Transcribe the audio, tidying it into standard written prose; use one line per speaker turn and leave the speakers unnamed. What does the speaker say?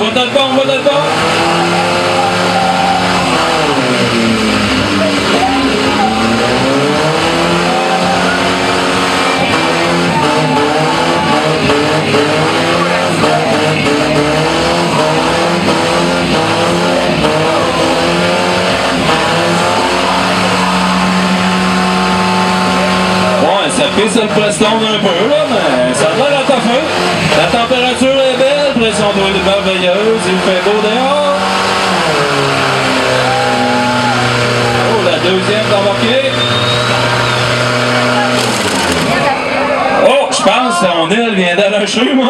va-t'en le bon, va-t'en le bon. Ça pisse le preston un peu, là, mais ça a l'air à ta feu. La température est belle, pression d'eau est merveilleuse, il fait beau dehors. Oh, la deuxième d'embarquer. Oh, je pense que son aile vient d'arracher, moi.